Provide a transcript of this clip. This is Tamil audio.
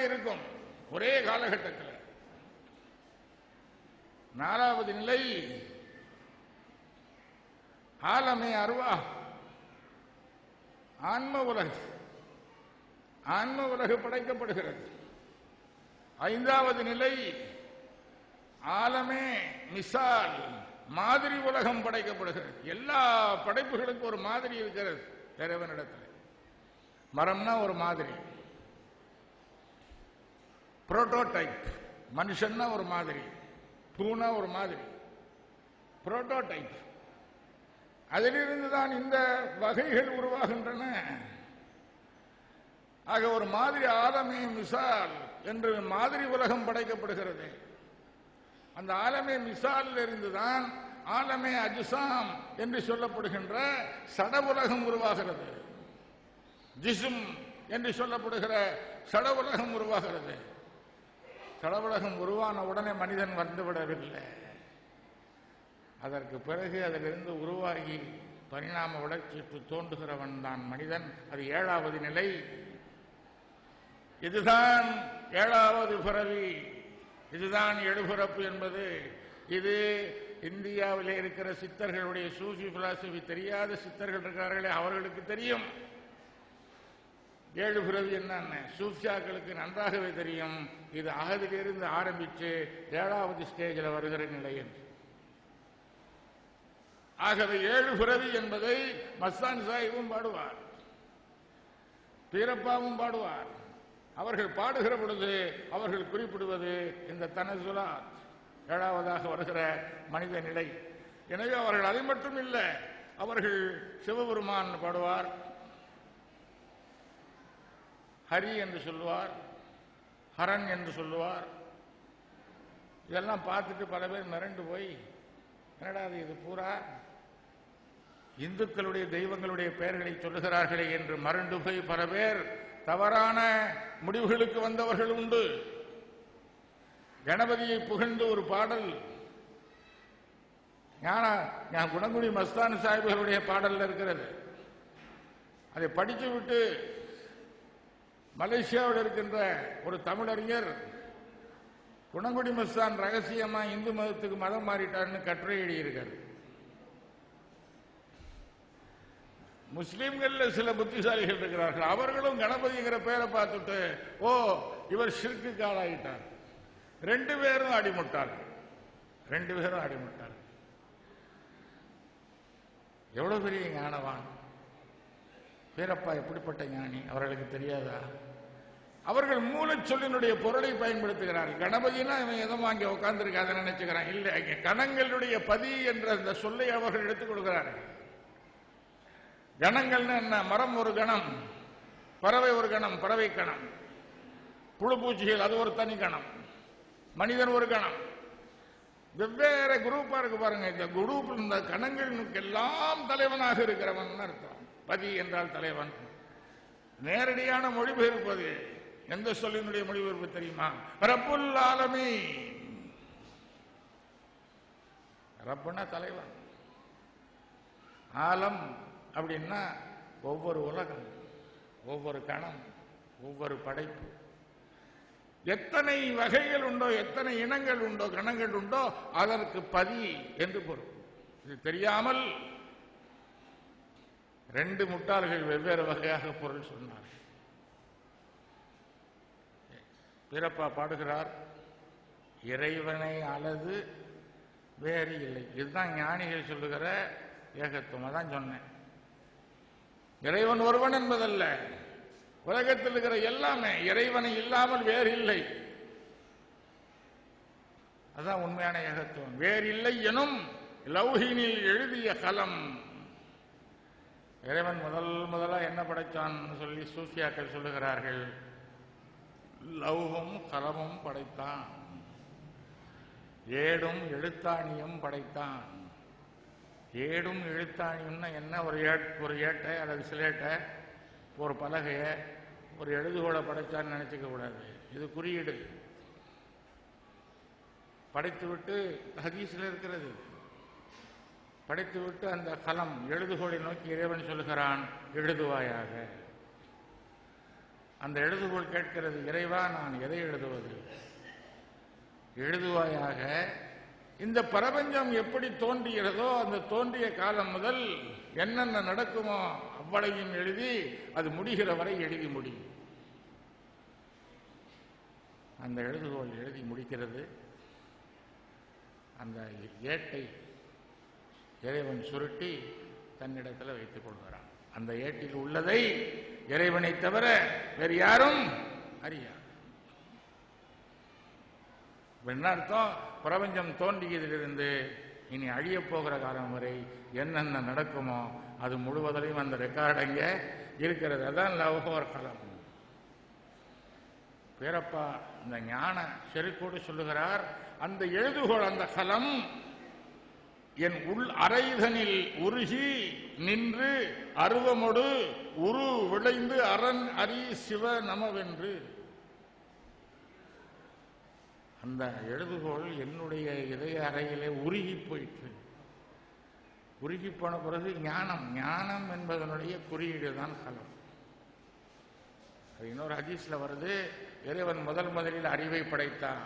இருக்கும் ஒரே காலகட்டத்தில். 4வது நிலை ஆலமே அருவா, ஆன்ம உலகு. ஆன்ம உலகு படைக்கப்படுகிறது. 5வது நிலை ஆலமே மிசால், மாதிரி உலகம் படைக்கப்படுகிறது. எல்லா படைப்புகளுக்கும் ஒரு மாதிரி இருக்கிறது இறைவனிடத்தில். மரம்னா ஒரு மாதிரி, புரோட்டோடைப். மனுஷன்னா ஒரு மாதிரி, பூனா ஒரு மாதிரி, புரோட்டோடைப். அதிலிருந்து தான் இந்த வகைகள் உருவாகின்றன. ஆக ஒரு மாதிரி ஆலமே மிசால் என்று மாதிரி உலகம் படைக்கப்படுகிறது. அந்த ஆலமே மிசாலில் இருந்துதான் ஆலமே அஜ்சாம் என்று சொல்லப்படுகின்ற சட உலகம் உருவாகிறது. ஜிஸ்ம் என்று சொல்லப்படுகிற சட உலகம் உருவாகிறது. சட உலகம் உருவான உடனே மனிதன் வந்துவிடவில்லை. அதற்கு பிறகு அதிலிருந்து உருவாகி பரிணாம வளர்ச்சிக்கு தோன்றுகிறவன் தான் மனிதன். அது 7வது நிலை. இதுதான் 7வது பிறவி, இதுதான் எழுபிறப்பு என்பது. இது இந்தியாவில் இருக்கிற சித்தர்களுடைய சூஃபி பிலாசபி தெரியாத சித்தர்கள் இருக்கிறார்களே, அவர்களுக்கு தெரியும் 7 பிறவி என்னன்னு. சூஃபியாக்களுக்கு நன்றாகவே தெரியும். இது அகதிலிருந்து ஆரம்பித்து 7வது ஸ்டேஜில் வருகிற நிலையில். ஆகவே 7 பிறவி என்பதை மஸ்தான் சாஹிபும் பாடுவார், பீரப்பாவும் பாடுவார். அவர்கள் பாடுகிற பொழுது அவர்கள் குறிப்பிடுவது இந்த தனசுலாத், 7வதாக வருகிற மனித நிலை. எனவே அவர்கள் அதை மட்டும் இல்லை, அவர்கள் சிவபெருமான் பாடுவார், ஹரி என்று சொல்லுவார், ஹரன் என்று சொல்லுவார். இதெல்லாம் பார்த்துட்டு பல பேர் மிரண்டு போய், என்னடா இது பூரா இந்துக்களுடைய தெய்வங்களுடைய பெயர்களை சொல்லுகிறார்களே என்று மறந்து போய் பல பேர் தவறான முடிவுகளுக்கு வந்தவர்கள் உண்டு. கணபதியை புகழ்ந்து ஒரு பாடல், குணங்குடி மஸ்தான் சாஹிபர்களுடைய பாடல்ல இருக்கிறது. அதை படித்து விட்டு மலேசியாவில் இருக்கின்ற ஒரு தமிழறிஞர் குணங்குடி மஸ்தான் ரகசியமா இந்து மதத்துக்கு மதம் மாறிட்டார்னு கட்டுரை எழுதியிருக்கார். முஸ்லிம்கள் சில புத்திசாலிகள் இருக்கிறார்கள், அவர்களும் கணபதிங்கிற பேரை பார்த்துட்டு ஓ இவர் ஷிர்க்குக்கு ஆளாயிட்டார். 2 பேரும் அடிமுட்டார்கள். எவ்வளவு பெரிய ஞானவான் வீரப்பா, எப்படிப்பட்ட ஞானி, அவர்களுக்கு தெரியாதா? அவர்கள் மூலச்சொல்லினுடைய பொருளை பயன்படுத்துகிறார்கள். கணபதினா இவன் எதோ அங்கே உட்கார்ந்துருக்காத நினைச்சுக்கிறான். இல்லை, கணங்களுடைய பதி என்ற அந்த சொல்லை அவர்கள் எடுத்துக் கொடுக்கிறார்கள். கணங்கள்னு என்ன? மரம் ஒரு கணம், பறவை ஒரு கணம், பறவை கணம், புழு பூச்சிகள் அது ஒரு தனி கணம், மனிதன் ஒரு கணம். வெவ்வேறு குரூப்பா இருக்கு பாருங்க. இந்த குரூப், இந்த கணங்களுக்கு எல்லாம் தலைவனாக இருக்கிறவன் அர்த்தம். பதி என்றால் தலைவன். நேரடியான மொழிபெயர்ப்பது எந்த சொல்லினுடைய மொழிபெயர்ப்பு தெரியுமா? ரப்புல் ஆலமீன். ரப்புனா தலைவன், ஆலம் அப்படின்னா ஒவ்வொரு உலகம், ஒவ்வொரு கணம், ஒவ்வொரு படைப்பு. எத்தனை வகைகள் உண்டோ, எத்தனை இனங்கள் உண்டோ, கணங்கள் உண்டோ, அதற்கு பதி என்று பொருள். இது தெரியாமல் 2 முட்டாள்கள் வெவ்வேறு வகையாக பொருள் சொன்னார். வீரப்பா பாடுகிறார், இறைவனை அல்லது வேறு இல்லை. இதுதான் ஞானிகள் சொல்லுகிற ஏகத்துவம். அதான் சொன்னேன், இறைவன் ஒருவன் என்பதல்ல, உலகத்தில் இருக்கிற எல்லாமே இறைவனை இல்லாமல் வேறு இல்லை. அதான் உண்மையான ஏகத்துவம். வேறு இல்லை எனும் லௌஹினில் எழுதிய கலம். இறைவன் முதலா என்ன படைத்தான் சொல்லி சூஃபியாக்கள் சொல்லுகிறார்கள். லௌகம் கலமும் படைத்தான், ஏடும் எழுத்தாணியும் படைத்தான். ஏடும் எழுத்தாணியும்னா என்ன? ஒரு ஏட்டை அல்லது சிலேட்டை, ஒரு பலகையை, ஒரு எழுதுகோளை படைச்சான்னு நினைச்சுக்க கூடாது. இது குறியீடு. படைத்துவிட்டு ஹதீஸில் இருக்கிறது, படைத்துவிட்டு அந்த கலம் எழுதுகோளை நோக்கி இறைவன் சொல்லுகிறான், எழுதுவாயாக. அந்த எழுதுகோள் கேட்கிறது, இறைவா நான் எதை எழுதுவது? எழுதுவாயாக. இந்த பிரபஞ்சம் எப்படி தோன்றுகிறதோ அந்த தோன்றிய காலம் முதல் என்னென்ன நடக்குமோ அவ்வளையும் எழுதி அது முடிகிற வரை எழுதி முடியும். அந்த எழுதுகோள் எழுதி முடிக்கிறது. அந்த ஏட்டை இறைவன் சுருட்டி தன்னிடத்தில் வைத்துக் கொள்கிறான். அந்த ஏட்டில் உள்ளதை இறைவனை தவிர வேறு யாரும் அறியார். என்ன அர்த்தம்? பிரபஞ்சம் தோன்றியதிலிருந்து இனி அழியப் போகிற காலம் வரை என்னென்ன நடக்குமோ அது முழுவதையும் அந்த ரெக்கார்டு அங்கே இருக்கிறது. அதான் லவ்ஹோர் கலம். பேரப்பா இந்த ஞான செருக்கோடு சொல்லுகிறார், அந்த எழுதுகோள் அந்த கலம் என் உள் அரைதனில் உருகி நின்று அருவமொடு உரு விளைந்து அரண் அரி சிவ நமவென்று. அந்த எழுதுகோள் என்னுடைய இதய அறையிலே உருகி போயிற்று. உருகி போன பிறகு ஞானம், ஞானம் என்பதனுடைய குறியீடு தான் கலம். அது இன்னொரு ஹதீஸ்ல வருது, இறைவன் முதலில் அறிவை படைத்தான்.